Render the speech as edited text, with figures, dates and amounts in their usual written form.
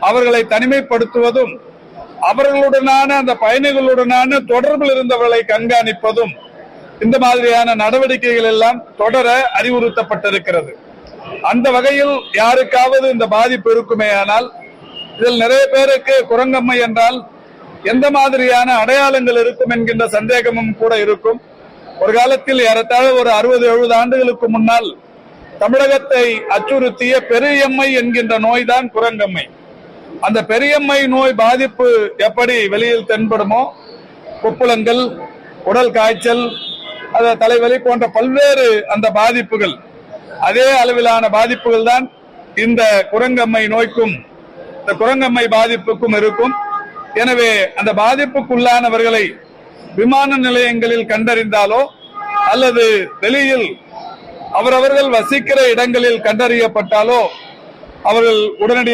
அவர்களை தனிமைப்படுத்துவதும் அவர்களுடனான அந்த பயணிகளுடனான தொடர்பில் இருந்தவர்களை கண்காணிப்பதும் இந்த மாதிரியான நடவடிக்கைகள் எல்லாம் தொடர அறிவுறுத்தப்பட்டிருக்கிறது. அந்த வகையில் யாருக்காவது இந்த பாதிப்பு இருக்குமேயானால், இதில் நிறைய பேருக்கு குரங்கம்மை என்றால் எந்த மாதிரியான அடையாளங்கள் இருக்கும் என்கின்ற சந்தேகமும் கூட இருக்கும். ஒரு காலத்தில் ஏறத்தாழ ஒரு 60-70 ஆண்டுகளுக்கு முன்னால் தமிழகத்தை அச்சுறுத்திய பெரியம்மை என்கின்ற நோய் தான் குரங்கம்மை. அந்த பெரியம்மை நோய் பாதிப்பு எப்படி வெளியில் தென்படுமோ, கொப்புளங்கள், உடல் காய்ச்சல், தலைவலி போன்ற பல்வேறு அந்த பாதிப்புகள், அதே அளவிலான பாதிப்புகள் தான் இந்த குரங்கம்மை நோய்க்கும் இந்த குரங்கம்மை பாதிப்புக்கும் இருக்கும். எனவே அந்த பாதிப்புக்குள்ளானவர்களை விமான நிலையங்களில் கண்டறிந்தாலோ அல்லது வெளியில் அவரவர்கள் வசிக்கிற இடங்களில் கண்டறியப்பட்டாலோ அவர்கள் உடனடியாக